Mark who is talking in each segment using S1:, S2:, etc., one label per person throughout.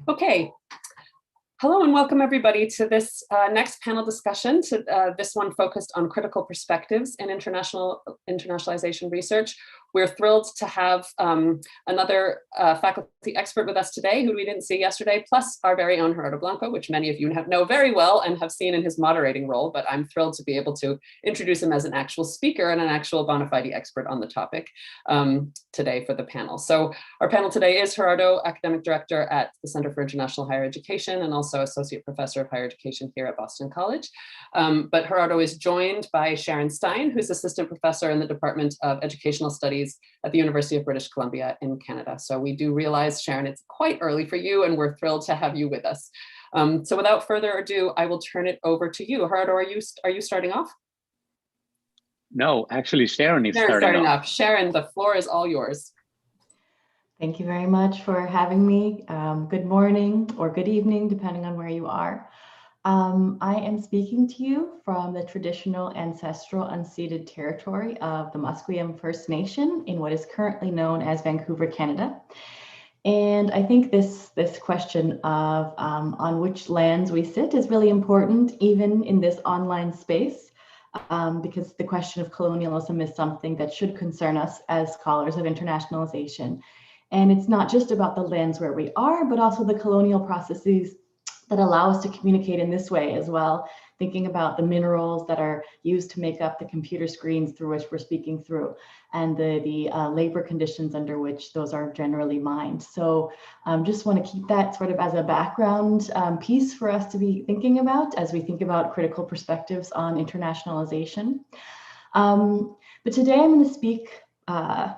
S1: Okay. Hello and welcome everybody to this next panel discussion. This one focused on critical perspectives in internationalization research. We're thrilled to have another faculty expert with us today who we didn't see yesterday, plus our very own Gerardo Blanco, which many of you know very well and have seen in his moderating role, but I'm thrilled to be able to introduce him as an actual speaker and an actual bona fide expert on the topic today for the panel. So our panel today is Gerardo, Academic Director at the Center for International Higher Education and also Associate Professor of Higher Education here at Boston College. But Gerardo is joined by Sharon Stein, who's Assistant Professor in the Department of Educational Studies at the University of British Columbia in Canada. So we do realize, Sharon, it's quite early for you and we're thrilled to have you with us. So without further ado, I will turn it over to you. Gerardo, are you starting off?
S2: No, actually Sharon is starting off.
S1: Sharon, the floor is all yours.
S3: Thank you very much for having me. Good morning or good evening, depending on where you are. I am speaking to you from the traditional ancestral unceded territory of the Musqueam First Nation in what is currently known as Vancouver, Canada. And I think this question of on which lands we sit is really important, even in this online space, because the question of colonialism is something that should concern us as scholars of internationalization. And it's not just about the lands where we are, but also the colonial processes that allow us to communicate in this way as well, thinking about the minerals that are used to make up the computer screens through which we're speaking through, and the labor conditions under which those are generally mined. So just want to keep that sort of as a background piece for us to be thinking about as we think about critical perspectives on internationalization. But today I'm going to speak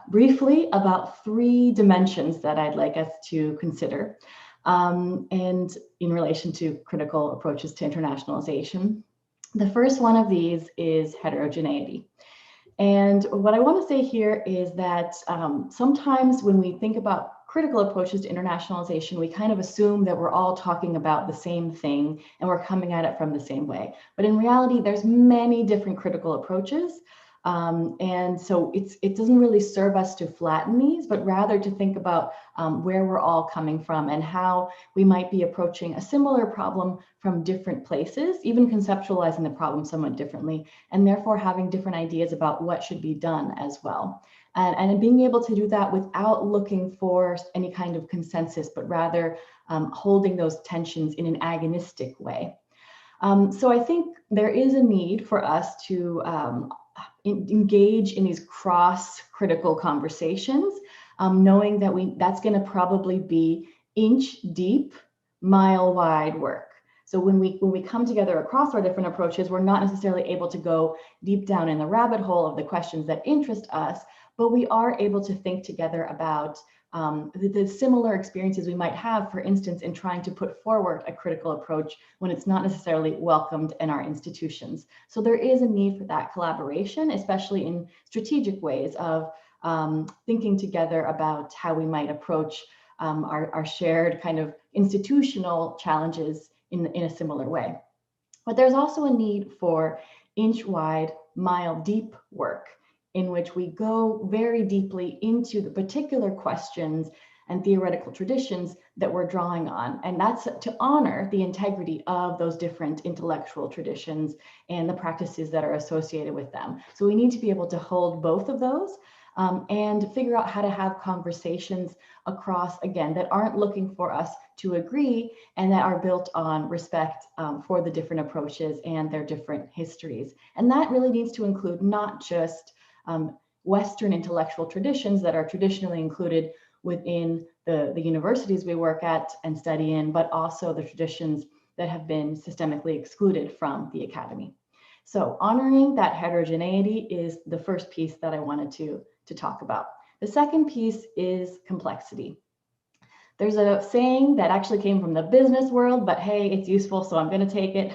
S3: briefly about three dimensions that I'd like us to consider. And in relation to critical approaches to internationalization. The first one of these is heterogeneity. And what I want to say here is that sometimes when we think about critical approaches to internationalization, we kind of assume that we're all talking about the same thing and we're coming at it from the same way. But in reality, there's many different critical approaches. And so it doesn't really serve us to flatten these, but rather to think about where we're all coming from and how we might be approaching a similar problem from different places, even conceptualizing the problem somewhat differently, and therefore having different ideas about what should be done as well. And being able to do that without looking for any kind of consensus, but rather holding those tensions in an agonistic way. So I think there is a need for us to engage in these cross-critical conversations, knowing that that's going to probably be inch-deep, mile-wide work. So when we come together across our different approaches, we're not necessarily able to go deep down in the rabbit hole of the questions that interest us, but we are able to think together about the similar experiences we might have, for instance, in trying to put forward a critical approach when it's not necessarily welcomed in our institutions. So there is a need for that collaboration, especially in strategic ways of thinking together about how we might approach our shared kind of institutional challenges in a similar way. But there's also a need for inch-wide, mile-deep work, in which we go very deeply into the particular questions and theoretical traditions that we're drawing on. And that's to honor the integrity of those different intellectual traditions and the practices that are associated with them. So we need to be able to hold both of those and figure out how to have conversations across, again, that aren't looking for us to agree and that are built on respect for the different approaches and their different histories. And that really needs to include not just Western intellectual traditions that are traditionally included within the universities we work at and study in, but also the traditions that have been systemically excluded from the academy. So honoring that heterogeneity is the first piece that I wanted to talk about. The second piece is complexity. There's a saying that actually came from the business world, but hey, it's useful, so I'm going to take it,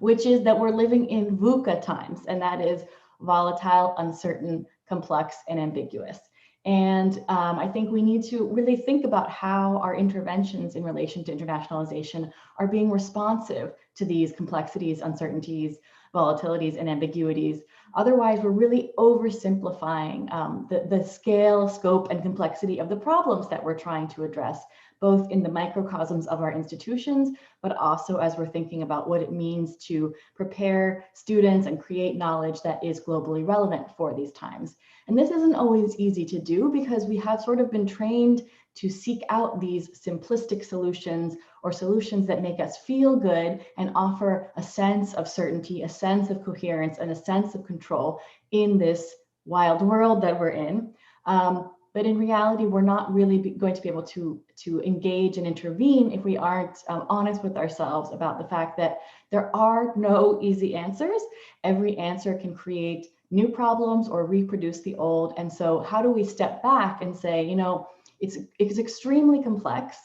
S3: which is that we're living in VUCA times, and that is volatile, uncertain, complex, and ambiguous. And I think we need to really think about how our interventions in relation to internationalization are being responsive to these complexities, uncertainties, volatilities, and ambiguities. Otherwise, we're really oversimplifying the scale, scope, and complexity of the problems that we're trying to address, both in the microcosms of our institutions, but also as we're thinking about what it means to prepare students and create knowledge that is globally relevant for these times. And this isn't always easy to do because we have sort of been trained to seek out these simplistic solutions or solutions that make us feel good and offer a sense of certainty, a sense of coherence, and a sense of control in this wild world that we're in. But in reality, we're not really going to be able to engage and intervene if we aren't honest with ourselves about the fact that there are no easy answers. Every answer can create new problems or reproduce the old. And so how do we step back and say, you know, it's extremely complex,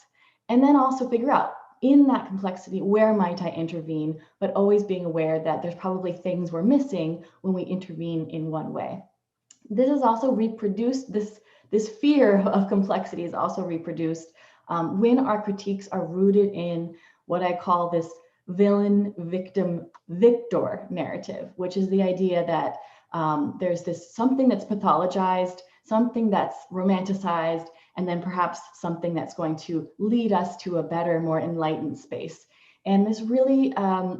S3: and then also figure out in that complexity, where might I intervene, but always being aware that there's probably things we're missing when we intervene in one way. This is also reproduced, this fear of complexity is also reproduced when our critiques are rooted in what I call this villain, victim, victor narrative, which is the idea that there's this something that's pathologized, something that's romanticized, and then perhaps something that's going to lead us to a better, more enlightened space. And this really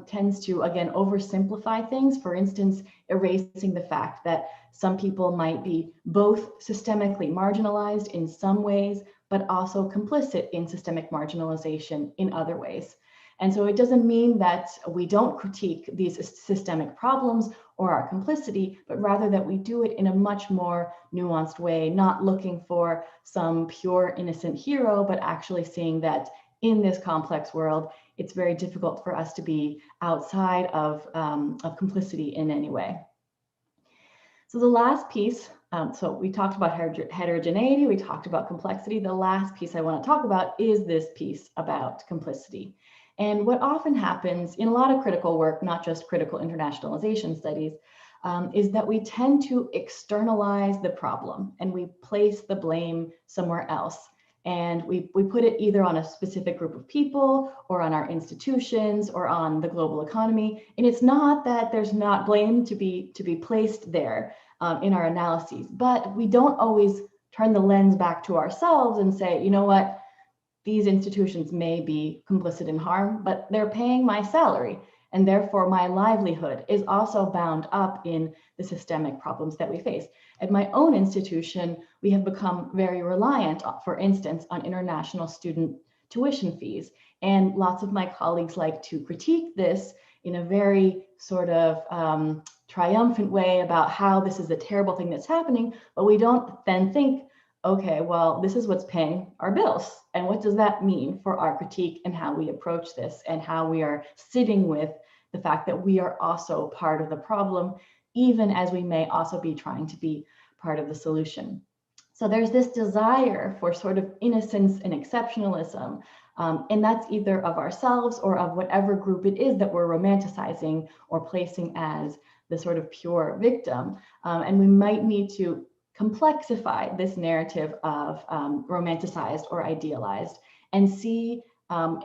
S3: tends to, again, oversimplify things. For instance, erasing the fact that some people might be both systemically marginalized in some ways, but also complicit in systemic marginalization in other ways. And so it doesn't mean that we don't critique these systemic problems or our complicity, but rather that we do it in a much more nuanced way, not looking for some pure innocent hero, but actually seeing that in this complex world, it's very difficult for us to be outside of complicity in any way. So the last piece, so we talked about heterogeneity, we talked about complexity. The last piece I want to talk about is this piece about complicity. And what often happens in a lot of critical work, not just critical internationalization studies, is that we tend to externalize the problem and we place the blame somewhere else. And we put it either on a specific group of people or on our institutions or on the global economy. And it's not that there's not blame to be placed there in our analyses, but we don't always turn the lens back to ourselves and say, you know what, these institutions may be complicit in harm, but they're paying my salary. And therefore my livelihood is also bound up in the systemic problems that we face. At my own institution, we have become very reliant, for instance, on international student tuition fees. And lots of my colleagues like to critique this in a very sort of triumphant way about how this is a terrible thing that's happening, but we don't then think, okay, well, this is what's paying our bills. And what does that mean for our critique and how we approach this and how we are sitting with the fact that we are also part of the problem, even as we may also be trying to be part of the solution. So there's this desire for sort of innocence and exceptionalism, and that's either of ourselves or of whatever group it is that we're romanticizing or placing as the sort of pure victim. And we might need to complexify this narrative of romanticized or idealized and see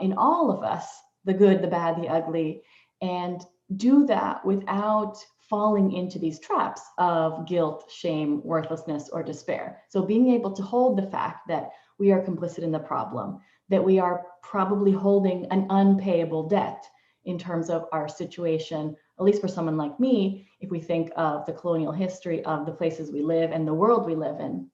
S3: in all of us the good, the bad, the ugly, and do that without falling into these traps of guilt, shame, worthlessness, or despair. So being able to hold the fact that we are complicit in the problem, that we are probably holding an unpayable debt in terms of our situation, at least for someone like me, if we think of the colonial history of the places we live and the world we live in.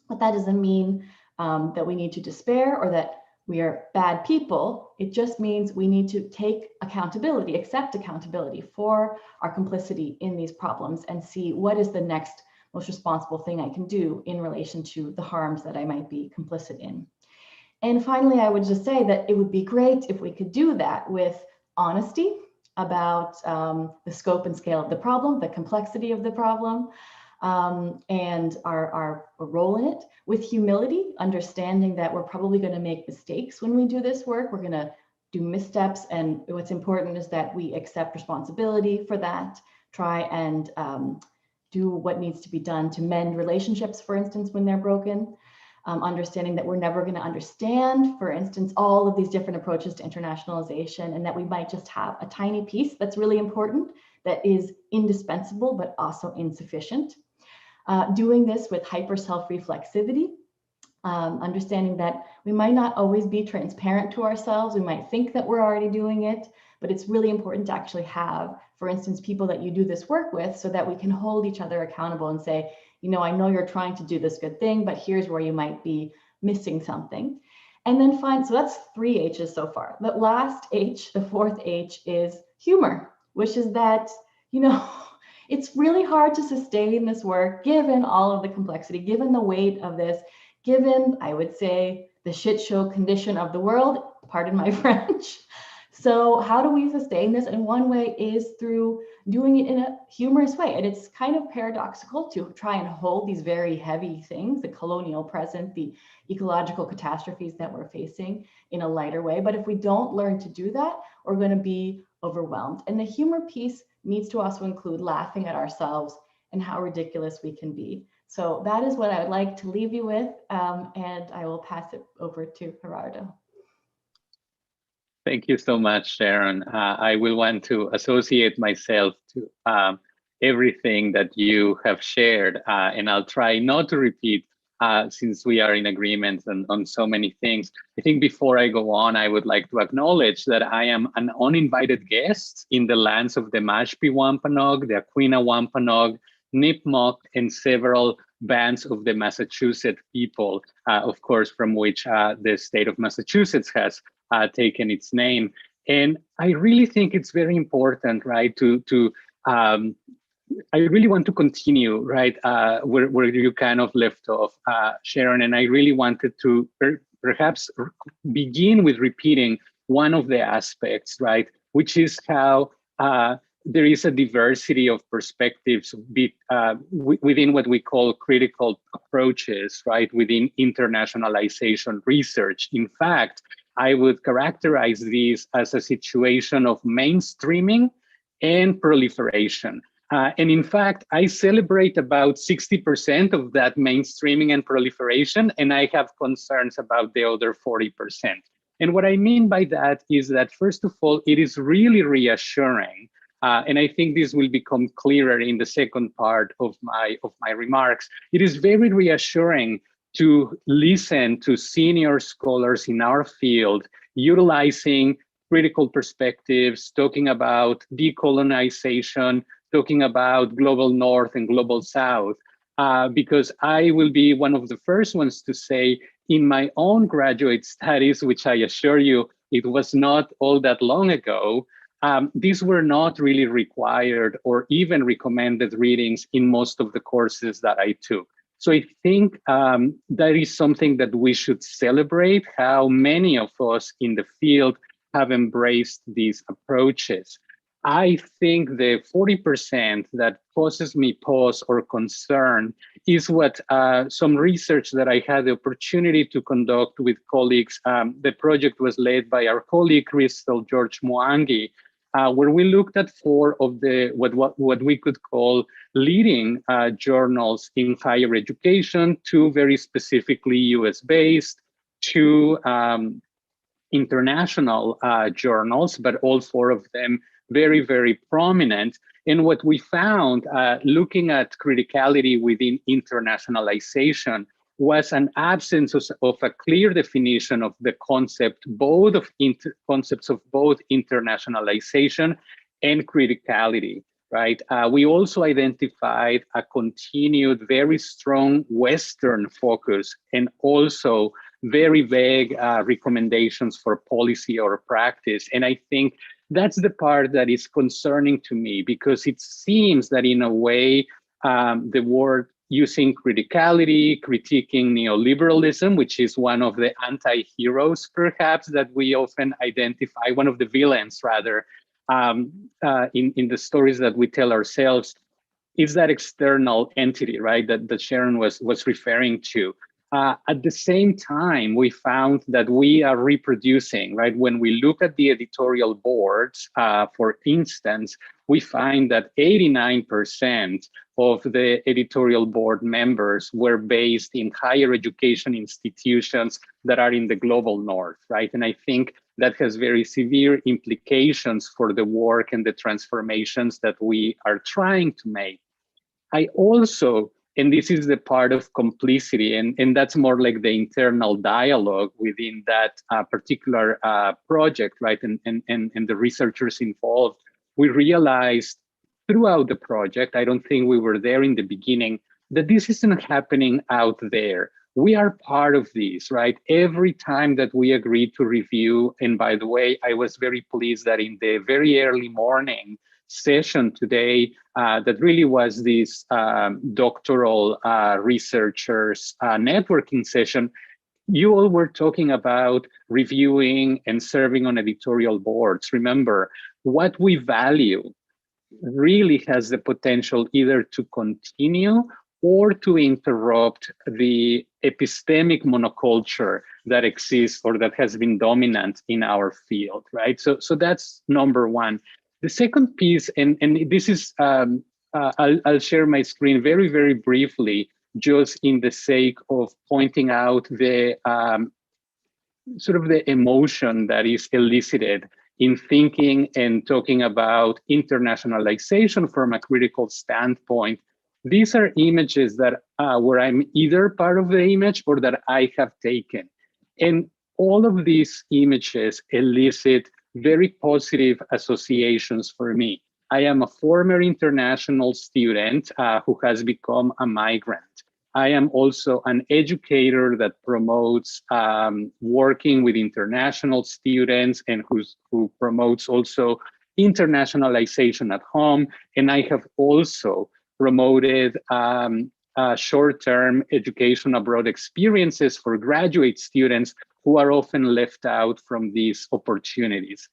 S3: But that doesn't mean that we need to despair or that we are bad people. It just means we need to take accountability, accept accountability for our complicity in these problems and see what is the next most responsible thing I can do in relation to the harms that I might be complicit in. And finally, I would just say that it would be great if we could do that with honesty about the scope and scale of the problem, the complexity of the problem, and our role in it, with humility, understanding that we're probably going to make mistakes when we do this work. We're going to do missteps, and what's important is that we accept responsibility for that, try and do what needs to be done to mend relationships, for instance, when they're broken. understanding that we're never going to understand, for instance, all of these different approaches to internationalization, and that we might just have a tiny piece that's really important, that is indispensable, but also insufficient. Doing this with hyper self-reflexivity, understanding that we might not always be transparent to ourselves. We might think that we're already doing it, but it's really important to actually have, for instance, people that you do this work with, so that we can hold each other accountable and say, you know, I know you're trying to do this good thing, but here's where you might be missing something. And then so that's 3 H's so far. The last H, the 4th H, is humor, which is that, you know, it's really hard to sustain this work given all of the complexity, given the weight of this, given, I would say, the shit show condition of the world, pardon my French. So how do we sustain this? And one way is through doing it in a humorous way. And it's kind of paradoxical to try and hold these very heavy things, the colonial present, the ecological catastrophes that we're facing, in a lighter way. But if we don't learn to do that, we're going to be overwhelmed. And the humor piece needs to also include laughing at ourselves and how ridiculous we can be. So that is what I would like to leave you with, and I will pass it over to Gerardo.
S2: Thank you so much, Sharon. I will want to associate myself to everything that you have shared, and I'll try not to repeat since we are in agreement on so many things. I think before I go on, I would like to acknowledge that I am an uninvited guest in the lands of the Mashpee Wampanoag, the Aquinnah Wampanoag, Nipmuc, and several bands of the Massachusetts people, of course, from which the state of Massachusetts has taken its name. And I really think it's very important, right, I really want to continue, right, where you kind of left off, Sharon, and I really wanted to perhaps begin with repeating one of the aspects, right, which is how there is a diversity of perspectives within what we call critical approaches, right, within internationalization research. In fact, I would characterize these as a situation of mainstreaming and proliferation. And in fact, I celebrate about 60% of that mainstreaming and proliferation, and I have concerns about the other 40%. And what I mean by that is that, first of all, it is really reassuring, and I think this will become clearer in the second part of my remarks. It is very reassuring to listen to senior scholars in our field utilizing critical perspectives, talking about decolonization, talking about global North and global South, because I will be one of the first ones to say in my own graduate studies, which I assure you, it was not all that long ago, these were not really required or even recommended readings in most of the courses that I took. So I think that is something that we should celebrate, how many of us in the field have embraced these approaches. I think the 40% that causes me pause or concern is what some research that I had the opportunity to conduct with colleagues. The project was led by our colleague, Crystal George Mwangi, where we looked at 4 of the what we could call leading journals in higher education, 2 very specifically US-based, 2 international journals, but all 4 of them very, very prominent. And what we found, looking at criticality within internationalization, was an absence of a clear definition of the concept, concepts of both internationalization and criticality, right? We also identified a continued, very strong Western focus and also very vague recommendations for policy or practice. And I think that's the part that is concerning to me, because it seems that in a way, the word using criticality, critiquing neoliberalism, which is one of the anti-heroes perhaps that we often identify, one of the villains rather, in the stories that we tell ourselves, is that external entity, right, that Sharon was referring to. At the same time, we found that we are reproducing, right? When we look at the editorial boards, for instance, we find that 89% of the editorial board members were based in higher education institutions that are in the global north, right? And I think that has very severe implications for the work and the transformations that we are trying to make. I also, and this is the part of complicity, and that's more like the internal dialogue within that particular project, right? And the researchers involved, we realized throughout the project, I don't think we were there in the beginning, that this isn't happening out there. We are part of this, right? Every time that we agreed to review, and by the way, I was very pleased that in the very early morning session today, that really was this doctoral researchers networking session, you all were talking about reviewing and serving on editorial boards. Remember, what we value really has the potential either to continue or to interrupt the epistemic monoculture that exists or that has been dominant in our field, right? So that's number one. The second piece, and this is, I'll share my screen very, very briefly, just in the sake of pointing out the sort of the emotion that is elicited in thinking and talking about internationalization from a critical standpoint. These are images that where I'm either part of the image or that I have taken. And all of these images elicit very positive associations for me. I am a former international student who has become a migrant. I am also an educator that promotes working with international students and who promotes also internationalization at home. And I have also promoted short-term education abroad experiences for graduate students who are often left out from these opportunities.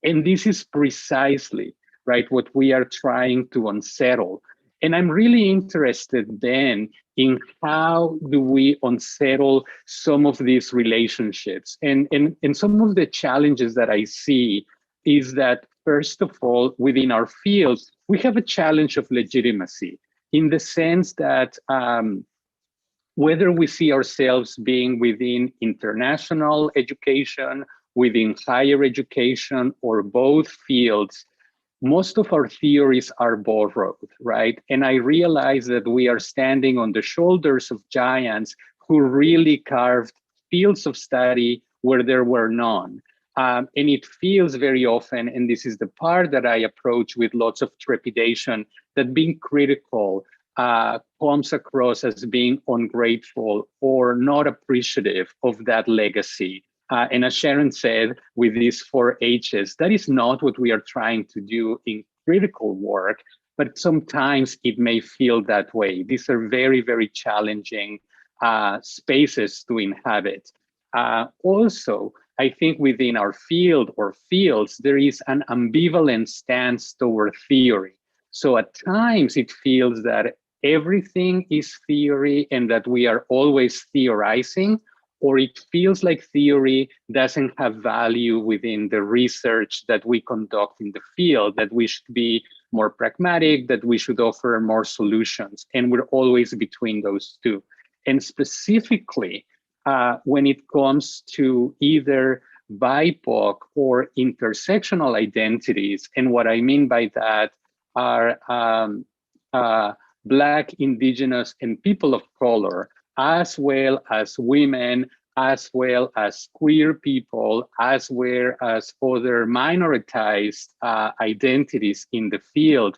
S2: And this is precisely, right, what we are trying to unsettle. And I'm really interested then in how do we unsettle some of these relationships. And some of the challenges that I see is that, first of all, within our field, we have a challenge of legitimacy in the sense that whether we see ourselves being within international education, within higher education, or both fields, most of our theories are borrowed, right? And I realize that we are standing on the shoulders of giants who really carved fields of study where there were none. And it feels very often, and this is the part that I approach with lots of trepidation, that being critical comes across as being ungrateful or not appreciative of that legacy. And as Sharon said, with these 4 H's, that is not what we are trying to do in critical work, but sometimes it may feel that way. These are very, very challenging spaces to inhabit. Also, I think within our field or fields, there is an ambivalent stance toward theory. So at times it feels that everything is theory and that we are always theorizing, or it feels like theory doesn't have value within the research that we conduct in the field, that we should be more pragmatic, that we should offer more solutions. And we're always between those two. And specifically, when it comes to either BIPOC or intersectional identities, and what I mean by that are Black, Indigenous, and people of color, as well as women, as well as queer people, as well as other minoritized identities in the field,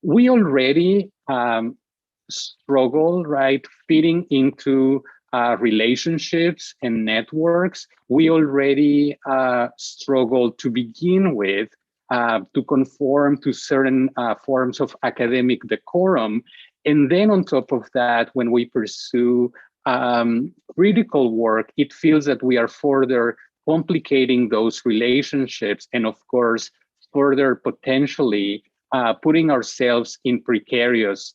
S2: we already struggle, right, fitting into relationships and networks. We already struggle to begin with to conform to certain forms of academic decorum. And then on top of that, when we pursue critical work, it feels that we are further complicating those relationships and, of course, further potentially putting ourselves in precarious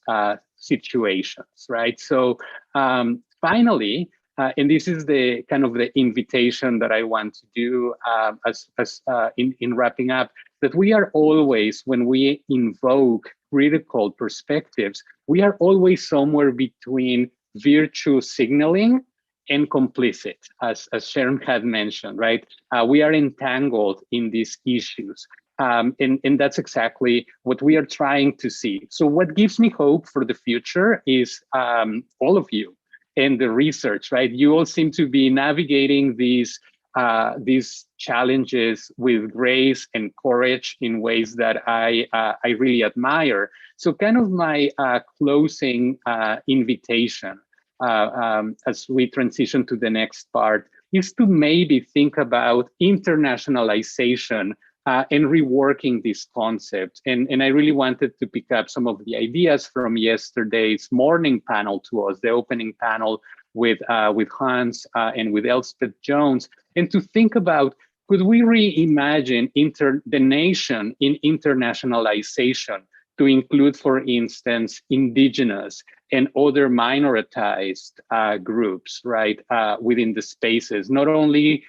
S2: situations, right? So finally, And this is the kind of the invitation that I want to do in wrapping up, that we are always, when we invoke critical perspectives, we are always somewhere between virtue signaling and complicit, as Sharon had mentioned, right? We are entangled in these issues. And that's exactly what we are trying to see. So what gives me hope for the future is all of you and the research, right? You all seem to be navigating these challenges with grace and courage in ways that I really admire. So kind of my closing invitation as we transition to the next part is to maybe think about internationalization and reworking this concept. And I really wanted to pick up some of the ideas from yesterday's morning panel to us, the opening panel with Hans and with Elspeth Jones, and to think about, could we reimagine the nation in internationalization to include, for instance, indigenous and other minoritized groups, right, within the spaces, not only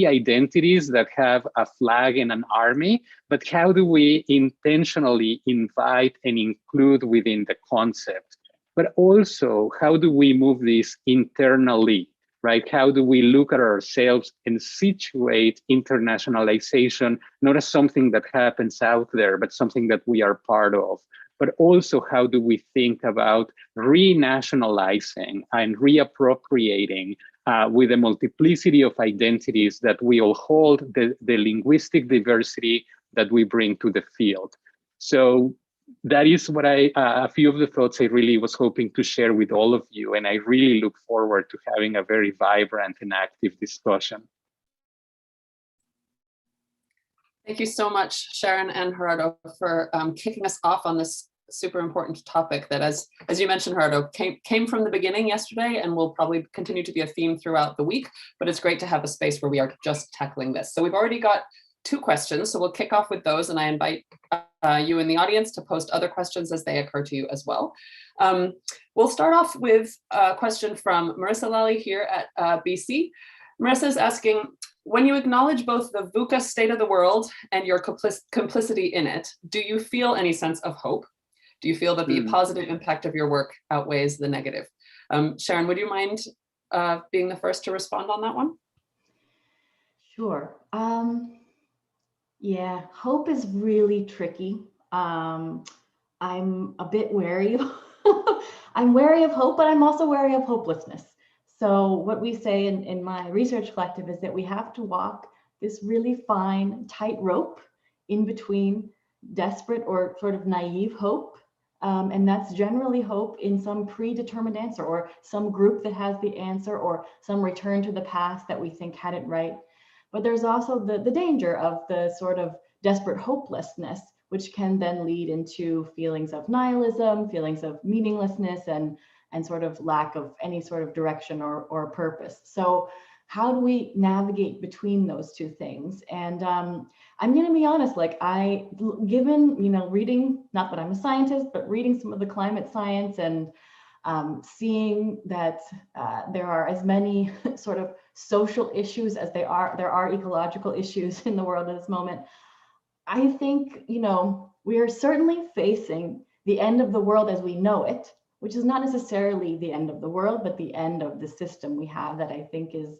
S2: identities that have a flag and an army, but how do we intentionally invite and include within the concept? But also, how do we move this internally, right? How do we look at ourselves and situate internationalization, not as something that happens out there, but something that we are part of? But also, how do we think about renationalizing and reappropriating with a multiplicity of identities that we all hold, the linguistic diversity that we bring to the field? So that is what a few of the thoughts I really was hoping to share with all of you. And I really look forward to having a very vibrant and active discussion.
S1: Thank you so much, Sharon and Gerardo, for kicking us off on this super important topic that, as you mentioned, Gerardo, came from the beginning yesterday and will probably continue to be a theme throughout the week. But it's great to have a space where we are just tackling this. So we've already got 2 questions, so we'll kick off with those, and I invite you in the audience to post other questions as they occur to you as well. We'll start off with a question from Marissa Lally here at BC. Marissa is asking, when you acknowledge both the VUCA state of the world and your complicity in it, do you feel any sense of hope? Do you feel that the positive impact of your work outweighs the negative? Sharon, would you mind being the first to respond on that one?
S3: Sure. Yeah, hope is really tricky. I'm a bit wary. I'm wary of hope, but I'm also wary of hopelessness. So what we say in my research collective is that we have to walk this really fine tightrope in between desperate or sort of naive hope. And that's generally hope in some predetermined answer, or some group that has the answer, or some return to the past that we think had it right. But there's also the danger of the sort of desperate hopelessness, which can then lead into feelings of nihilism, feelings of meaninglessness, and sort of lack of any sort of direction or purpose. So how do we navigate between those two things? And I'm going to be honest, like given, reading, not that I'm a scientist, but reading some of the climate science and seeing that there are as many sort of social issues as there are ecological issues in the world at this moment. I think, we are certainly facing the end of the world as we know it, which is not necessarily the end of the world, but the end of the system we have that I think is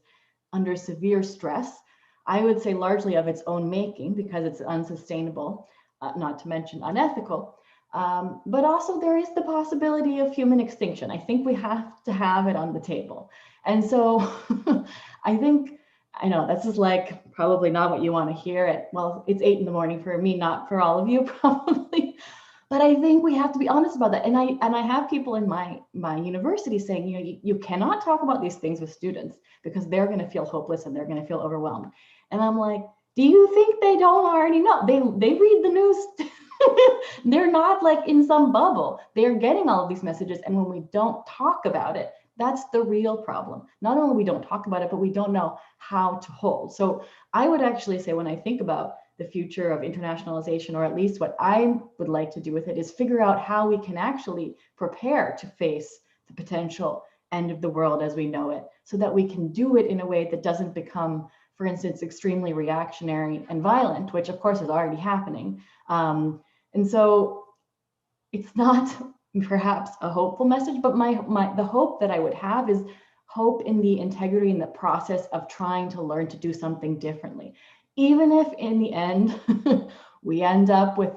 S3: under severe stress. I would say largely of its own making, because it's unsustainable, not to mention unethical. But also there is the possibility of human extinction. I think we have to have it on the table. And so I know this is like probably not what you want to hear well, it's 8 a.m. for me, not for all of you probably. But I think we have to be honest about that. And I have people in my university saying, you cannot talk about these things with students because they're going to feel hopeless and they're going to feel overwhelmed. And I'm like, do you think they don't already know? They read the news. They're not like in some bubble. They're getting all of these messages. And when we don't talk about it, that's the real problem. Not only we don't talk about it, but we don't know how to hold. So I would actually say, when I think about the future of internationalization, or at least what I would like to do with it, is figure out how we can actually prepare to face the potential end of the world as we know it, so that we can do it in a way that doesn't become, for instance, extremely reactionary and violent, which of course is already happening. And so it's not perhaps a hopeful message, but the hope that I would have is hope in the integrity in the process of trying to learn to do something differently. Even if in the end, we end up with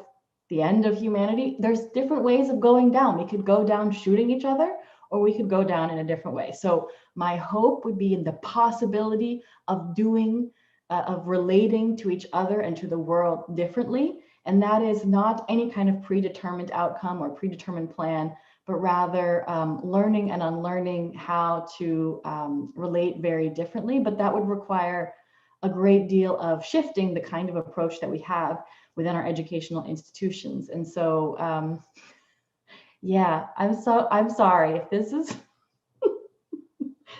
S3: the end of humanity, there's different ways of going down. We could go down shooting each other, or we could go down in a different way. So my hope would be in the possibility of of relating to each other and to the world differently. And that is not any kind of predetermined outcome or predetermined plan, but rather learning and unlearning how to relate very differently. But that would require a great deal of shifting the kind of approach that we have within our educational institutions. And so, yeah, I'm sorry if this is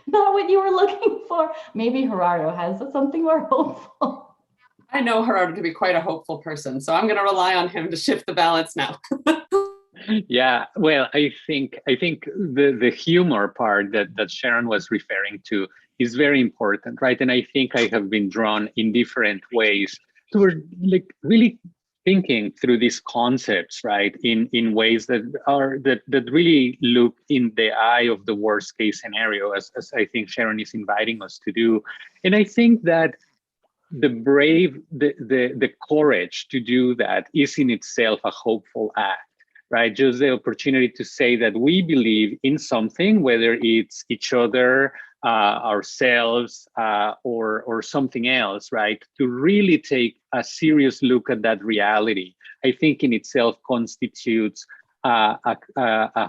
S3: not what you were looking for. Maybe Gerardo has something more hopeful.
S1: I know Gerardo to be quite a hopeful person, so I'm going to rely on him to shift the balance now.
S2: Yeah, well, I think the humor part that Sharon was referring to is very important, right? And I think I have been drawn in different ways toward like really thinking through these concepts, right, in ways that really look in the eye of the worst case scenario, as I think Sharon is inviting us to do. And I think that the courage to do that is in itself a hopeful act, right? Just the opportunity to say that we believe in something, whether it's each other, ourselves, or something else, right? To really take a serious look at that reality, I think in itself constitutes a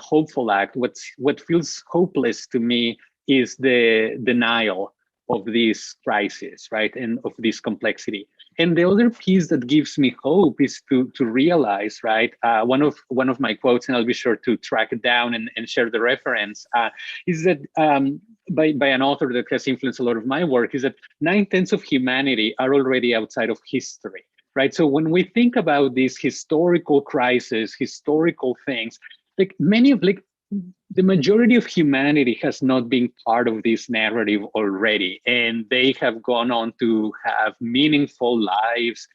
S2: hopeful act. What feels hopeless to me is the denial of this crisis, right, and of this complexity. And the other piece that gives me hope is to realize, right, one of my quotes, and I'll be sure to track it down and share the reference, is that by an author that has influenced a lot of my work, is that 9/10 of humanity are already outside of history, right? So when we think about these historical crises, historical things, like the majority of humanity has not been part of this narrative already, and they have gone on to have meaningful lives,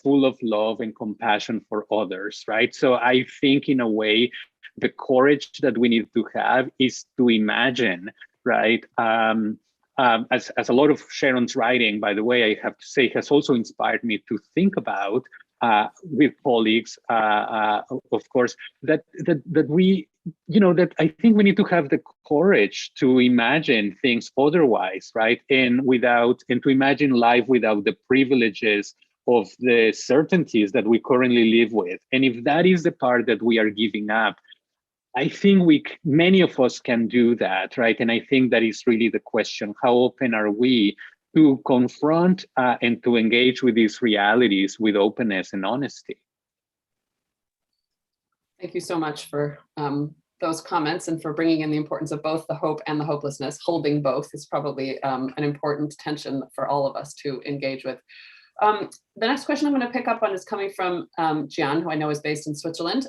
S2: full of love and compassion for others, right? So I think in a way, the courage that we need to have is to imagine, right? As a lot of Sharon's writing, by the way, I have to say, has also inspired me to think about with colleagues, of course, that we, that I think we need to have the courage to imagine things otherwise, right? And to imagine life without the privileges of the certainties that we currently live with. And if that is the part that we are giving up, I think many of us can do that, right? And I think that is really the question: how open are we to confront and to engage with these realities with openness and honesty?
S1: Thank you so much for those comments and for bringing in the importance of both the hope and the hopelessness. Holding both is probably an important tension for all of us to engage with. The next question I'm going to pick up on is coming from Gian, who I know is based in Switzerland.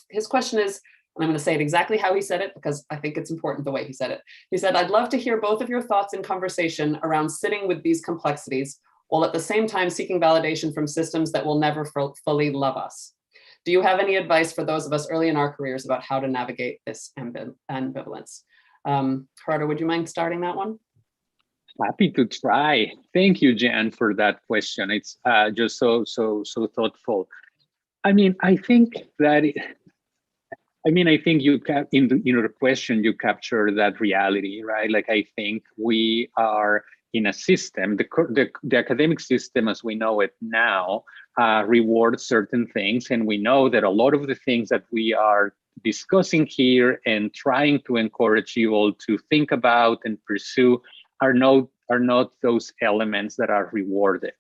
S1: His question is, and I'm going to say it exactly how he said it because I think it's important the way he said it. He said, "I'd love to hear both of your thoughts in conversation around sitting with these complexities while at the same time seeking validation from systems that will never fully love us. Do you have any advice for those of us early in our careers about how to navigate this ambivalence?" Gerardo, would you mind starting that one?
S2: Happy to try. Thank you, Jan, for that question. It's just so thoughtful. I mean, I think that I think in your question, you capture that reality, right? Like, I think we are in a system, the academic system as we know it now, rewards certain things. And we know that a lot of the things that we are discussing here and trying to encourage you all to think about and pursue are not those elements that are rewarded.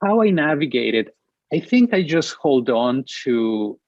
S2: How I navigate it, I think I just hold on to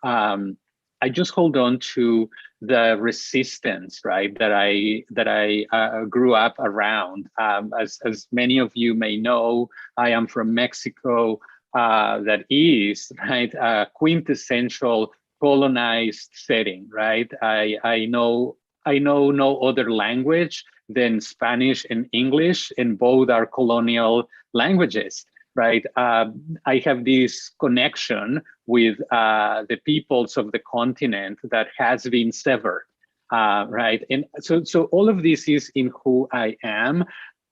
S2: the resistance, right, that I grew up around. As many of you may know, I am from Mexico, that is, right, a quintessential colonized setting, right? I know I know no other language than Spanish and English, and both are colonial languages, right? I have this connection with the peoples of the continent that has been severed, right? And so all of this is in who I am.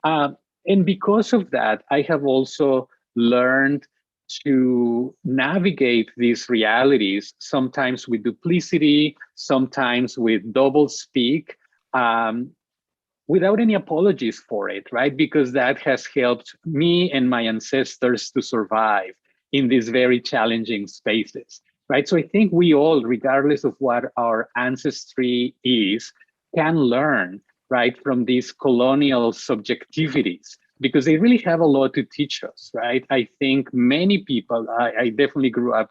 S2: And because of that, I have also learned to navigate these realities, sometimes with duplicity, sometimes with double speak, without any apologies for it, right? Because that has helped me and my ancestors to survive in these very challenging spaces, right? So I think we all, regardless of what our ancestry is, can learn, right, from these colonial subjectivities, because they really have a lot to teach us, right? I think many people, I definitely grew up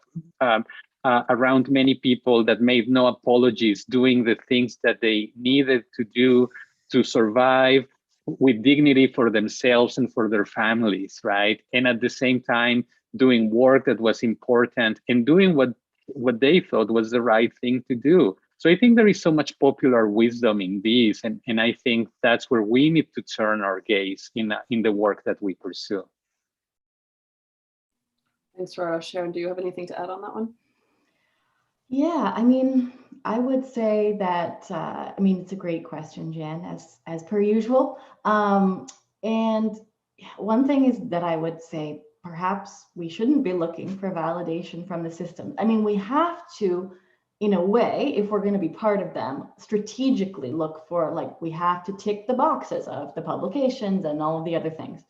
S2: around many people that made no apologies, doing the things that they needed to do to survive with dignity for themselves and for their families, right? And at the same time, doing work that was important and doing what they thought was the right thing to do. So I think there is so much popular wisdom in this, and I think that's where we need to turn our gaze in the work that we pursue.
S1: Thanks, Rara. Sharon, do you have anything to add on that one?
S3: Yeah, I mean, I would say that, I mean, it's a great question, Jan, as per usual. And one thing is that I would say, perhaps we shouldn't be looking for validation from the system. I mean, we have to, in a way, if we're going to be part of them, strategically look for, like, we have to tick the boxes of the publications and all of the other things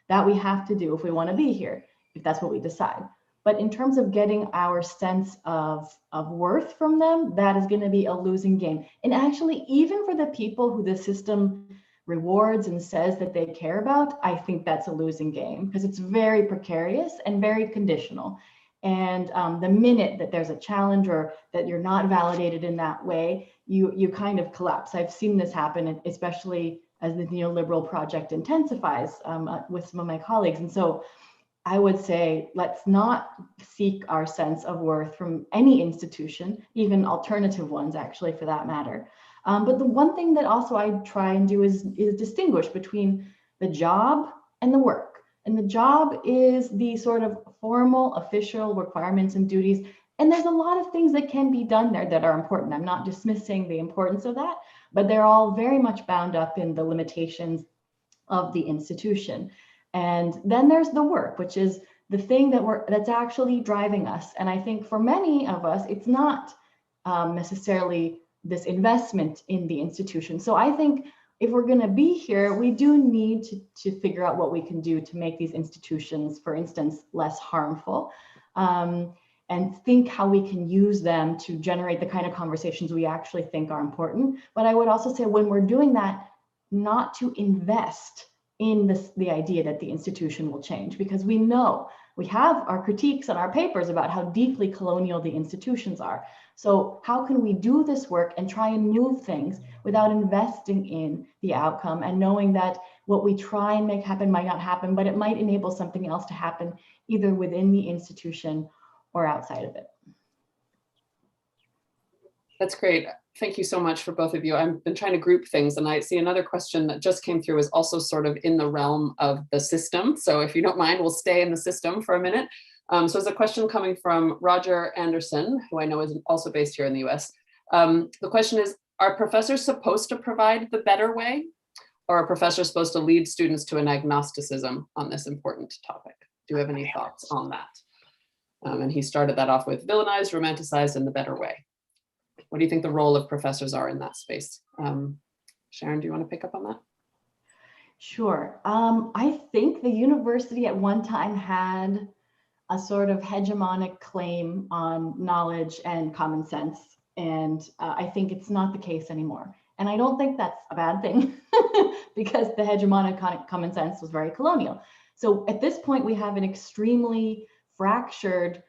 S3: that we have to do if we want to be here, if that's what we decide. But in terms of getting our sense of worth from them, that is going to be a losing game. And actually, even for the people who the system rewards and says that they care about, I think that's a losing game, because it's very precarious and very conditional. And the minute that there's a challenge or that you're not validated in that way, you kind of collapse. I've seen this happen, especially as the neoliberal project intensifies with some of my colleagues. And so I would say, let's not seek our sense of worth from any institution, even alternative ones, actually, for that matter. But the one thing that also I try and do is distinguish between the job and the work. And the job is the sort of formal, official requirements and duties. And there's a lot of things that can be done there that are important. I'm not dismissing the importance of that, but they're all very much bound up in the limitations of the institution. And then there's the work, which is the thing that's actually driving us. And I think for many of us, it's not necessarily this investment in the institution. So I think if we're going to be here, we do need to figure out what we can do to make these institutions, for instance, less harmful, and think how we can use them to generate the kind of conversations we actually think are important. But I would also say, when we're doing that, not to invest in the idea that the institution will change, because we know we have our critiques and our papers about how deeply colonial the institutions are. So how can we do this work and try and move things without investing in the outcome and knowing that what we try and make happen might not happen, but it might enable something else to happen either within the institution or outside of it.
S1: That's great. Thank you so much for both of you. I've been trying to group things, and I see another question that just came through is also sort of in the realm of the system. So if you don't mind, we'll stay in the system for a minute. So there's a question coming from Roger Anderson, who I know is also based here in the US. The question is, are professors supposed to provide the better way, or are professors supposed to lead students to an agnosticism on this important topic? Do you have any thoughts on that? And he started that off with villainized, romanticized, and the better way. What do you think the role of professors are in that space? Sharon, do you want to pick up on that?
S3: Sure. I think the university at one time had a sort of hegemonic claim on knowledge and common sense. And I think it's not the case anymore. And I don't think that's a bad thing because the hegemonic common sense was very colonial. So at this point, we have an extremely fractured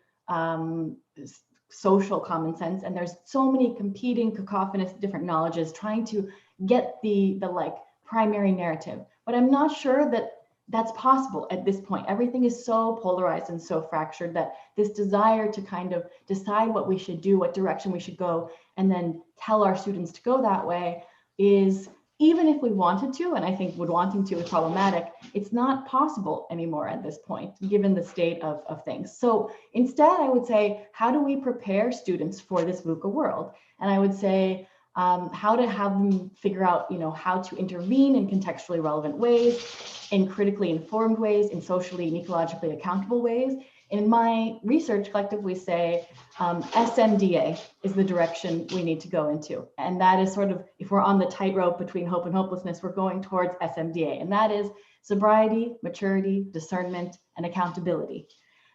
S3: social common sense, and there's so many competing cacophonous different knowledges trying to get the like primary narrative. But I'm not sure that that's possible at this point. Everything is so polarized and so fractured that this desire to kind of decide what we should do, what direction we should go, and then tell our students to go that way, is, even if we wanted to, and I think wanting to is problematic, it's not possible anymore at this point, given the state of things. So instead, I would say, how do we prepare students for this VUCA world? And I would say, how to have them figure out, how to intervene in contextually relevant ways, in critically informed ways, in socially and ecologically accountable ways. In my research collective, we say SMDA is the direction we need to go into. And that is sort of, if we're on the tightrope between hope and hopelessness, we're going towards SMDA. And that is sobriety, maturity, discernment, and accountability.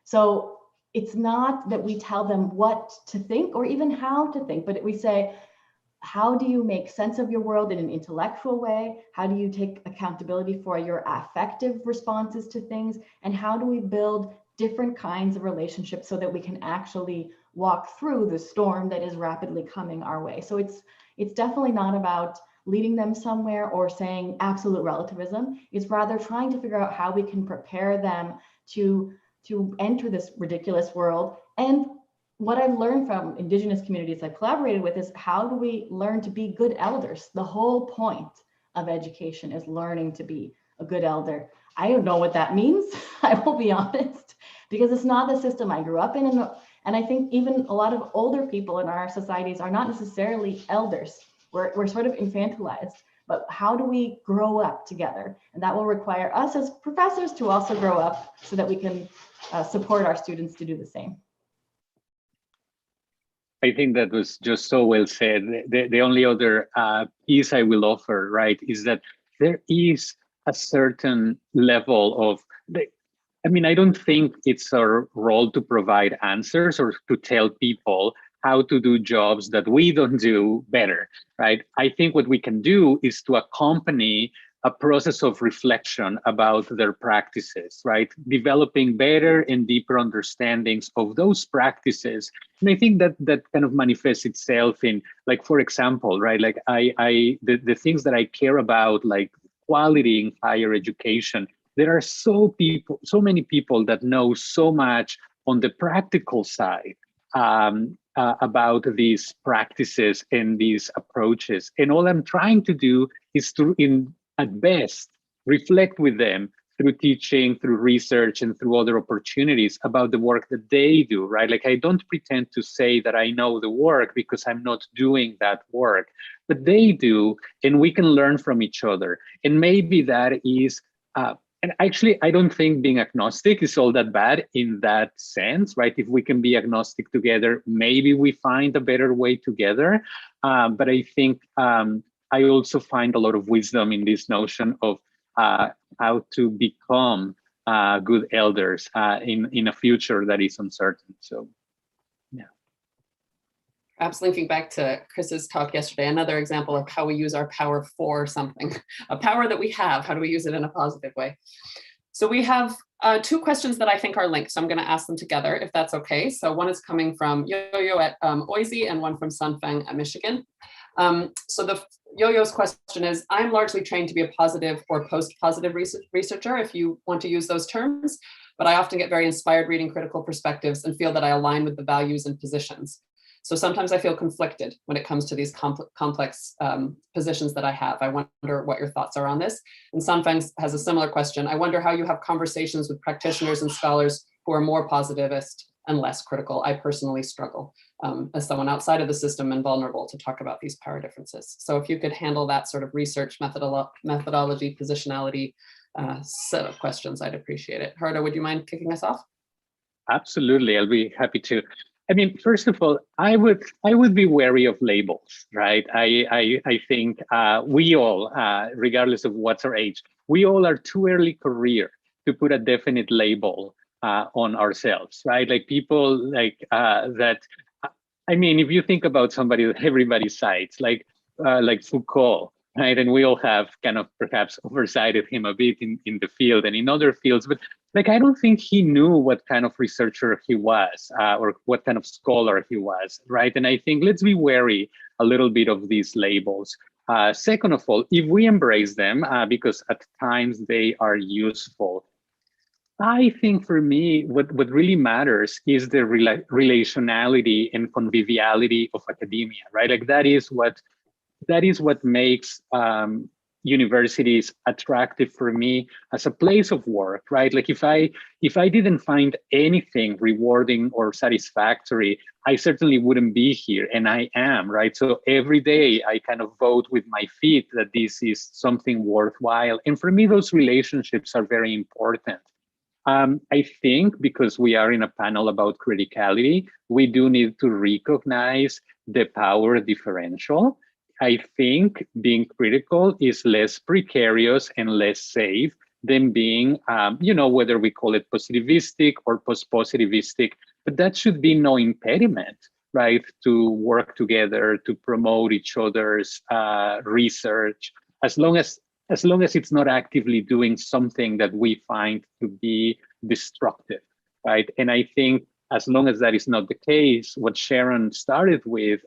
S3: So it's not that we tell them what to think or even how to think, but we say, how do you make sense of your world in an intellectual way? How do you take accountability for your affective responses to things? And how do we build different kinds of relationships so that we can actually walk through the storm that is rapidly coming our way? So it's definitely not about leading them somewhere or saying absolute relativism. It's rather trying to figure out how we can prepare them to enter this ridiculous world. And what I've learned from Indigenous communities I've collaborated with is, how do we learn to be good elders? The whole point of education is learning to be a good elder. I don't know what that means, I will be honest, because it's not the system I grew up in. And I think even a lot of older people in our societies are not necessarily elders. We're sort of infantilized, but how do we grow up together? And that will require us as professors to also grow up so that we can support our students to do the same.
S2: I think that was just so well said. The only other piece I will offer, right, is that there is a certain level of, I don't think it's our role to provide answers or to tell people how to do jobs that we don't do better, right? I think what we can do is to accompany a process of reflection about their practices, right? Developing better and deeper understandings of those practices. And I think that kind of manifests itself in, like, for example, right? Like the things that I care about, like quality in higher education, there are so many people that know so much on the practical side about these practices and these approaches. And all I'm trying to do is to, at best, reflect with them through teaching, through research, and through other opportunities about the work that they do, right? Like, I don't pretend to say that I know the work because I'm not doing that work, but they do, and we can learn from each other. And maybe that is, and actually, I don't think being agnostic is all that bad in that sense, right? If we can be agnostic together, maybe we find a better way together. But I think I also find a lot of wisdom in this notion of how to become good elders in a future that is uncertain. So, yeah.
S1: Perhaps linking back to Chris's talk yesterday, another example of how we use our power for something, a power that we have, how do we use it in a positive way? So we have two questions that I think are linked, so I'm going to ask them together, if that's okay. So one is coming from Yo-Yo at Boise and one from Sunfeng at Michigan. So the Yo-Yo's question is, I'm largely trained to be a positive or post-positive researcher, if you want to use those terms, but I often get very inspired reading critical perspectives and feel that I align with the values and positions. So sometimes I feel conflicted when it comes to these complex positions that I have. I wonder what your thoughts are on this. And Sunfeng has a similar question. I wonder how you have conversations with practitioners and scholars who are more positivist and less critical. I personally struggle as someone outside of the system and vulnerable to talk about these power differences. So if you could handle that sort of research methodology, positionality set of questions, I'd appreciate it. Herta, would you mind kicking us off?
S2: Absolutely, I'll be happy to. I mean, first of all, I would be wary of labels, right? I think we all, regardless of what's our age, we all are too early career to put a definite label on ourselves, right? Like people like that. I mean, if you think about somebody that everybody cites, like Foucault, right? And we all have kind of perhaps oversighted him a bit in the field and in other fields, but like, I don't think he knew what kind of researcher he was or what kind of scholar he was, right? And I think let's be wary a little bit of these labels. Second of all, if we embrace them, because at times they are useful, I think for me, what really matters is the relationality and conviviality of academia, right? Like that is what that is what makes universities attractive for me as a place of work, right? Like if I didn't find anything rewarding or satisfactory, I certainly wouldn't be here, and I am, right? So every day I kind of vote with my feet that this is something worthwhile. And for me, those relationships are very important. I think because we are in a panel about criticality, we do need to recognize the power differential. I think being critical is less precarious and less safe than being, whether we call it positivistic or post-positivistic, but that should be no impediment, right, to work together, to promote each other's research, as long as it's not actively doing something that we find to be destructive, right? And I think as long as that is not the case, what Sharon started with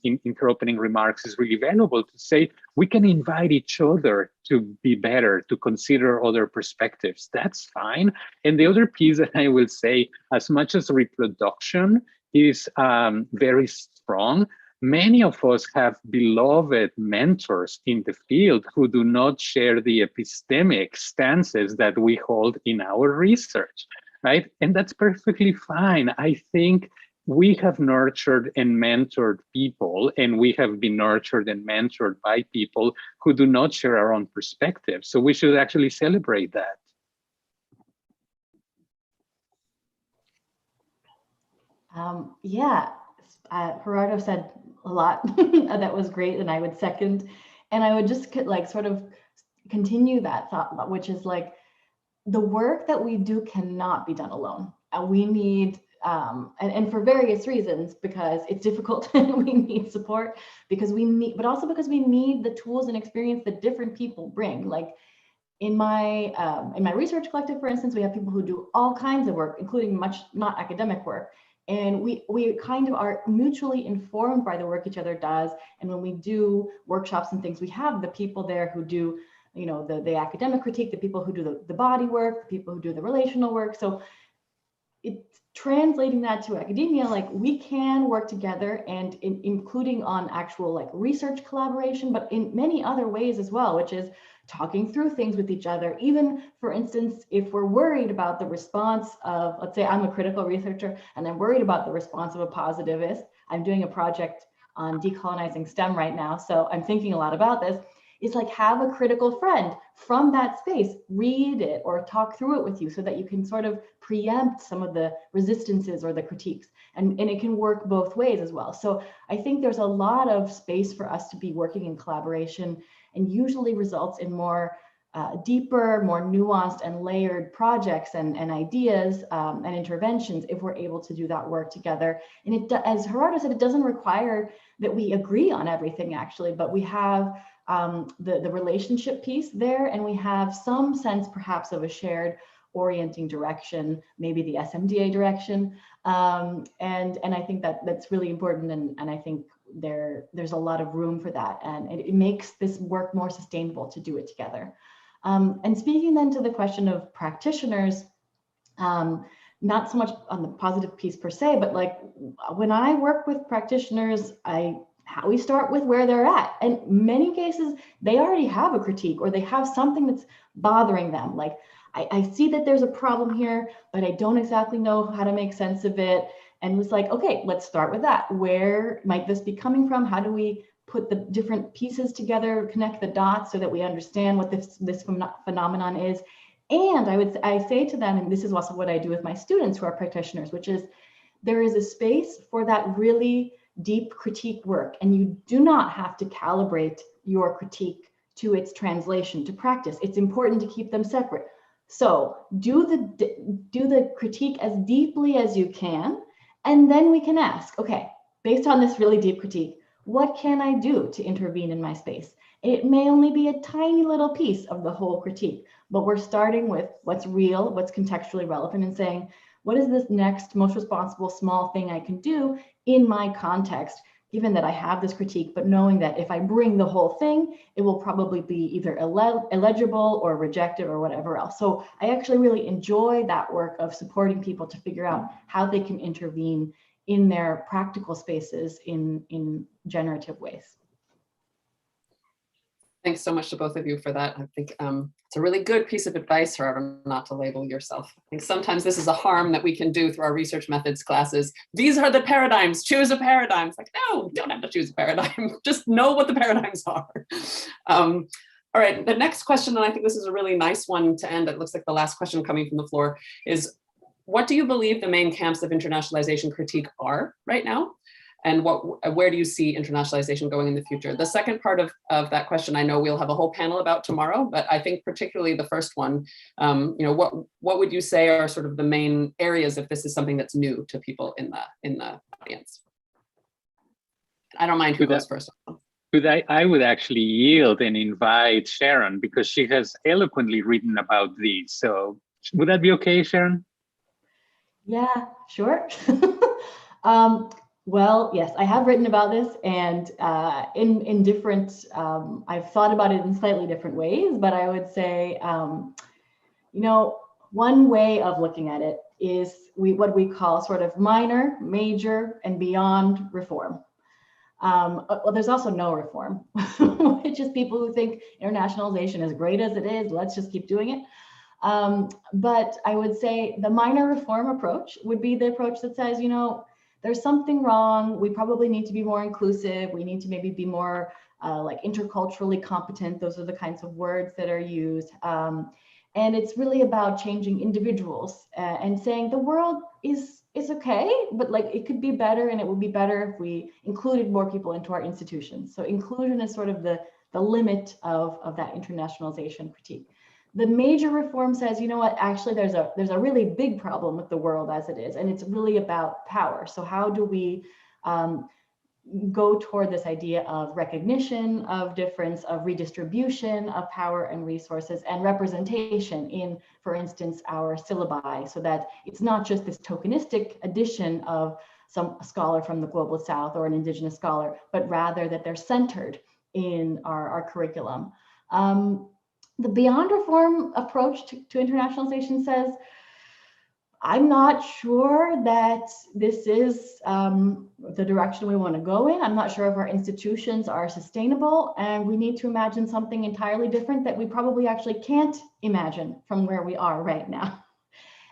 S2: in her opening remarks is really valuable to say, we can invite each other to be better, to consider other perspectives. That's fine. And the other piece that I will say, as much as reproduction is very strong, many of us have beloved mentors in the field who do not share the epistemic stances that we hold in our research, right? And that's perfectly fine. I think we have nurtured and mentored people, and we have been nurtured and mentored by people who do not share our own perspective. So we should actually celebrate that.
S3: Yeah, Gerardo said a lot that was great, and I would second, and I would just like sort of continue that thought, which is like the work that we do cannot be done alone. We need, and for various reasons, because it's difficult and we need support, because we need, but also because we need the tools and experience that different people bring. Like in my research collective, for instance, we have people who do all kinds of work, including much not academic work. And we kind of are mutually informed by the work each other does. And when we do workshops and things, we have the people there who do, the academic critique, the people who do the body work, the people who do the relational work. So it's translating that to academia, like we can work together, and including on actual like research collaboration, but in many other ways as well, which is talking through things with each other. Even, for instance, if we're worried about the response of, let's say I'm a critical researcher and I'm worried about the response of a positivist. I'm doing a project on decolonizing STEM right now, so I'm thinking a lot about this. It's like, have a critical friend from that space read it or talk through it with you so that you can sort of preempt some of the resistances or the critiques. And it can work both ways as well. So I think there's a lot of space for us to be working in collaboration, and usually results in more deeper, more nuanced and layered projects and ideas and interventions if we're able to do that work together. And it, as Gerardo said, it doesn't require that we agree on everything actually, but we have the relationship piece there, and we have some sense perhaps of a shared orienting direction, maybe the SMDA direction. And I think that's really important, and I think there's a lot of room for that, and it makes this work more sustainable to do it together. And speaking then to the question of practitioners, not so much on the positive piece per se, but like when I work with practitioners, we start with where they're at. And in many cases, they already have a critique or they have something that's bothering them. Like, I see that there's a problem here, but I don't exactly know how to make sense of it. And it's like, okay, let's start with that. Where might this be coming from? How do we put the different pieces together, connect the dots so that we understand what this phenomenon is? And I say to them, and this is also what I do with my students who are practitioners, which is there is a space for that really deep critique work, and you do not have to calibrate your critique to its translation to practice. It's important to keep them separate. So do the critique as deeply as you can, and then we can ask, okay, based on this really deep critique, what can I do to intervene in my space? It may only be a tiny little piece of the whole critique, but we're starting with what's real, what's contextually relevant, and saying, what is this next most responsible small thing I can do in my context, given that I have this critique, but knowing that if I bring the whole thing, it will probably be either illegible or rejected or whatever else. So I actually really enjoy that work of supporting people to figure out how they can intervene in their practical spaces in generative ways.
S1: Thanks so much to both of you for that. I think it's a really good piece of advice, however, not to label yourself. I think sometimes this is a harm that we can do through our research methods classes. These are the paradigms, choose a paradigm. It's like, no, you don't have to choose a paradigm. Just know what the paradigms are. All right, the next question, and I think this is a really nice one to end. It looks like the last question coming from the floor is, what do you believe the main camps of internationalization critique are right now? And where do you see internationalization going in the future? The second part of that question, I know we'll have a whole panel about tomorrow, but I think particularly the first one, what would you say are sort of the main areas if this is something that's new to people in the audience? I don't mind who goes first.
S2: I would actually yield and invite Sharon, because she has eloquently written about these. So would that be okay, Sharon?
S3: Yeah, sure. Well, yes, I have written about this, and in different, I've thought about it in slightly different ways, but I would say, one way of looking at it is what we call sort of minor, major, and beyond reform. Well, there's also no reform, which is people who think internationalization is great as it is, let's just keep doing it. But I would say the minor reform approach would be the approach that says, there's something wrong. We probably need to be more inclusive. We need to maybe be more like interculturally competent. Those are the kinds of words that are used. And it's really about changing individuals and saying the world is okay, but like it could be better, and it would be better if we included more people into our institutions. So inclusion is sort of the limit of that internationalization critique. The major reform says, actually there's a really big problem with the world as it is, and it's really about power. So how do we go toward this idea of recognition of difference, of redistribution of power and resources, and representation in, for instance, our syllabi, so that it's not just this tokenistic addition of some scholar from the global south or an indigenous scholar, but rather that they're centered in our curriculum. The beyond reform approach to internationalization says, I'm not sure that this is the direction we want to go in. I'm not sure if our institutions are sustainable, and we need to imagine something entirely different that we probably actually can't imagine from where we are right now.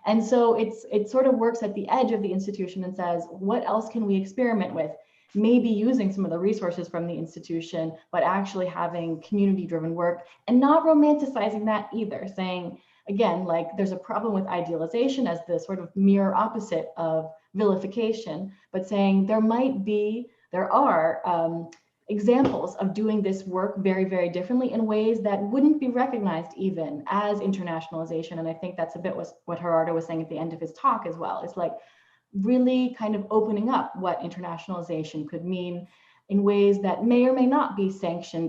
S3: And so it sort of works at the edge of the institution and says, what else can we experiment with? Maybe using some of the resources from the institution, but actually having community-driven work and not romanticizing that either, saying, again, like there's a problem with idealization as the sort of mirror opposite of vilification, but saying there are examples of doing this work very, very differently in ways that wouldn't be recognized even as internationalization. And I think that's a bit what Gerardo was saying at the end of his talk as well. It's like really kind of opening up what internationalization could mean in ways that may or may not be sanctioned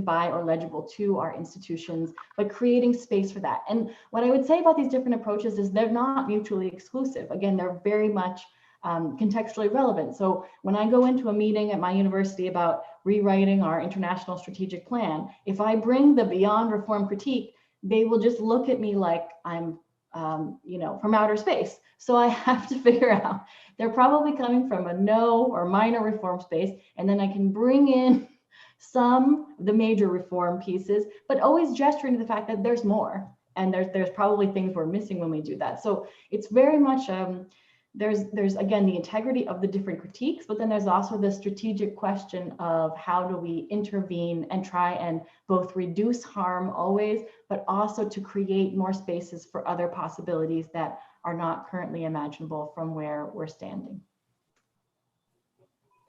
S3: by or legible to our institutions, but creating space for that. And what I would say about these different approaches is they're not mutually exclusive. Again, they're very much contextually relevant. So when I go into a meeting at my university about rewriting our international strategic plan, if I bring the beyond reform critique, they will just look at me like I'm from outer space. So I have to figure out, they're probably coming from a no or minor reform space, and then I can bring in some of the major reform pieces, but always gesturing to the fact that there's more, and there's probably things we're missing when we do that. So it's very much, there's again, the integrity of the different critiques, but then there's also the strategic question of how do we intervene and try and both reduce harm always, but also to create more spaces for other possibilities that are not currently imaginable from where we're standing.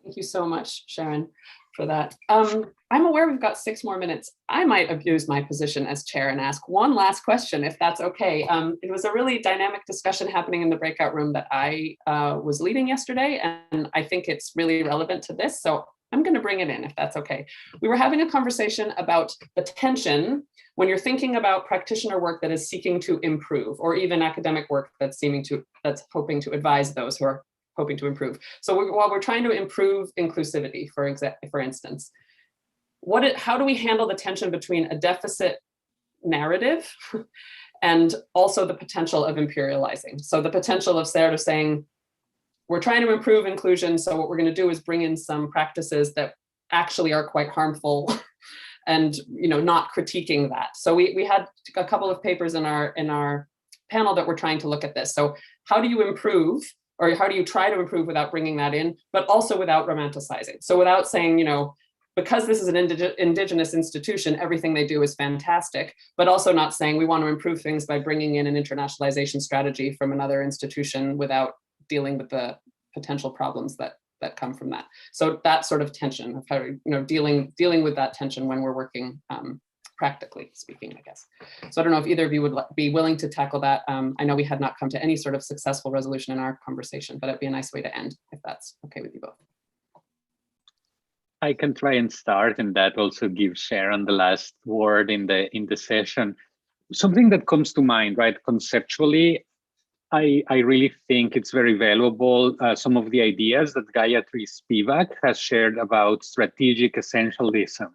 S1: Thank you so much, Sharon, for that. I'm aware we've got 6 more minutes. I might abuse my position as chair and ask one last question, if that's okay. It was a really dynamic discussion happening in the breakout room that I was leading yesterday, and I think it's really relevant to this. So I'm going to bring it in, if that's okay. We were having a conversation about the tension when you're thinking about practitioner work that is seeking to improve, or even academic work that's hoping to advise those who are hoping to improve. So while we're trying to improve inclusivity, for instance, how do we handle the tension between a deficit narrative and also the potential of imperializing? So the potential of sort of saying, we're trying to improve inclusion, so what we're going to do is bring in some practices that actually are quite harmful and not critiquing that. So we had a couple of papers in our panel that were trying to look at this. So how do you improve, or how do you try to improve without bringing that in, but also without romanticizing? So without saying, because this is an indigenous institution, everything they do is fantastic, but also not saying we want to improve things by bringing in an internationalization strategy from another institution without dealing with the potential problems that come from that. So that sort of tension of how dealing with that tension when we're working practically speaking, I guess. So I don't know if either of you would be willing to tackle that. I know we had not come to any sort of successful resolution in our conversation, but it'd be a nice way to end if that's okay with you both.
S2: I can try and start, and that also gives Sharon the last word in the session. Something that comes to mind, right? Conceptually, I really think it's very valuable, some of the ideas that Gayatri Spivak has shared about strategic essentialism,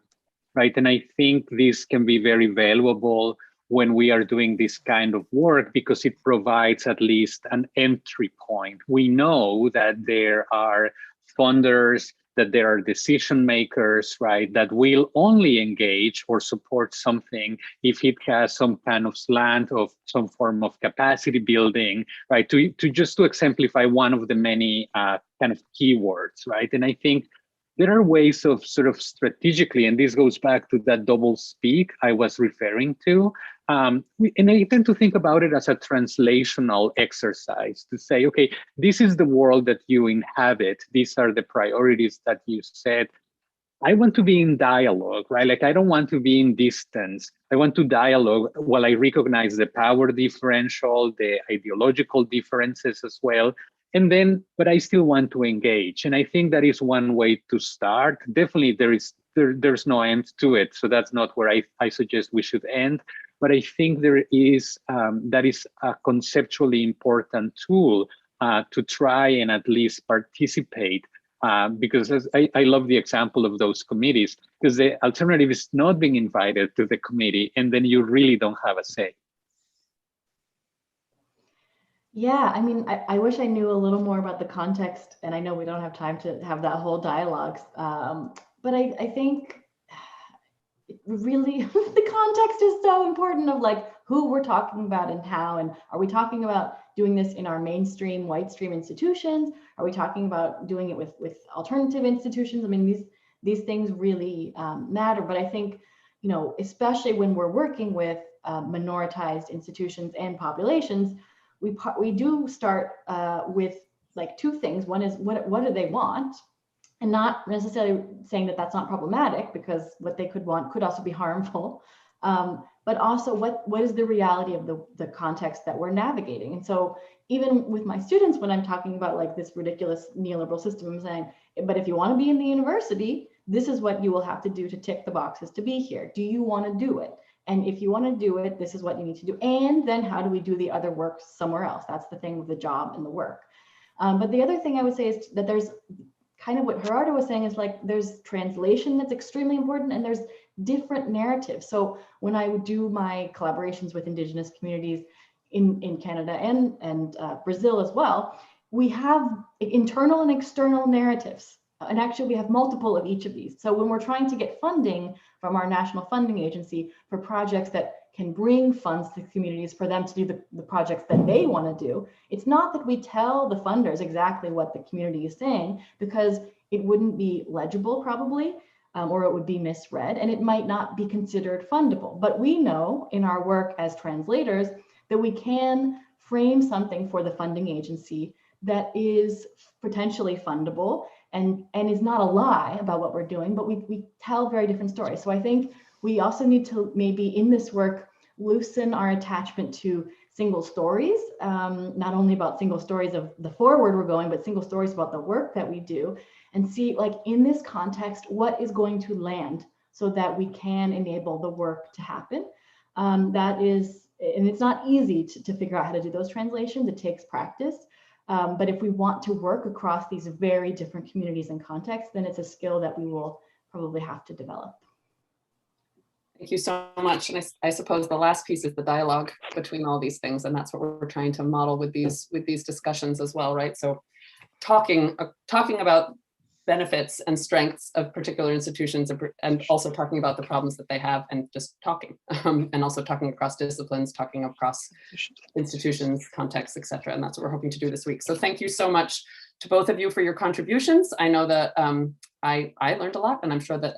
S2: right? And I think this can be very valuable when we are doing this kind of work, because it provides at least an entry point. We know that there are funders, that there are decision makers, right, that will only engage or support something if it has some kind of slant of some form of capacity building, right, to just to exemplify one of the many kind of keywords, right? And I think there are ways of sort of strategically, and this goes back to that double speak I was referring to, and I tend to think about it as a translational exercise to say, okay, this is the world that you inhabit. These are the priorities that you set. I want to be in dialogue, right? Like, I don't want to be in distance. I want to dialogue while I recognize the power differential, the ideological differences as well. And then, but I still want to engage. And I think that is one way to start. Definitely there's no end to it. So that's not where I suggest we should end. But I think there is, that is a conceptually important tool to try and at least participate. Because I love the example of those committees, because the alternative is not being invited to the committee, and then you really don't have a say.
S3: Yeah, I mean, I wish I knew a little more about the context, and I know we don't have time to have that whole dialogue, but I think really the context is so important of like who we're talking about and how, and are we talking about doing this in our mainstream white stream institutions? Are we talking about doing it with alternative institutions? I mean, these things really matter, but I think, especially when we're working with minoritized institutions and populations, we do start with like two things. One is what do they want? And not necessarily saying that that's not problematic, because what they could want could also be harmful. But also what is the reality of the context that we're navigating? And so even with my students, when I'm talking about like this ridiculous neoliberal system, I'm saying, but if you want to be in the university, this is what you will have to do to tick the boxes to be here. Do you want to do it? And if you want to do it, this is what you need to do. And then how do we do the other work somewhere else? That's the thing with the job and the work. But the other thing I would say is that there's kind of what Gerardo was saying is like, there's translation that's extremely important, and there's different narratives. So when I would do my collaborations with Indigenous communities in Canada and Brazil as well, we have internal and external narratives. And actually we have multiple of each of these. So when we're trying to get funding from our national funding agency for projects that can bring funds to communities for them to do the projects that they want to do, it's not that we tell the funders exactly what the community is saying, because it wouldn't be legible probably, or it would be misread, and it might not be considered fundable. But we know in our work as translators that we can frame something for the funding agency that is potentially fundable and is not a lie about what we're doing, but we tell very different stories. So I think we also need to maybe in this work loosen our attachment to single stories, not only about single stories of the forward we're going, but single stories about the work that we do, and see like in this context, what is going to land so that we can enable the work to happen. That is, and it's not easy to figure out how to do those translations. It takes practice. But if we want to work across these very different communities and contexts, then it's a skill that we will probably have to develop.
S1: Thank you so much. And I suppose the last piece is the dialogue between all these things, and that's what we're trying to model with these discussions as well, right? So talking about benefits and strengths of particular institutions, and also talking about the problems that they have, and just talking, and also talking across disciplines, talking across institutions, contexts, etc. And that's what we're hoping to do this week. So thank you so much to both of you for your contributions. I know that I learned a lot, and I'm sure that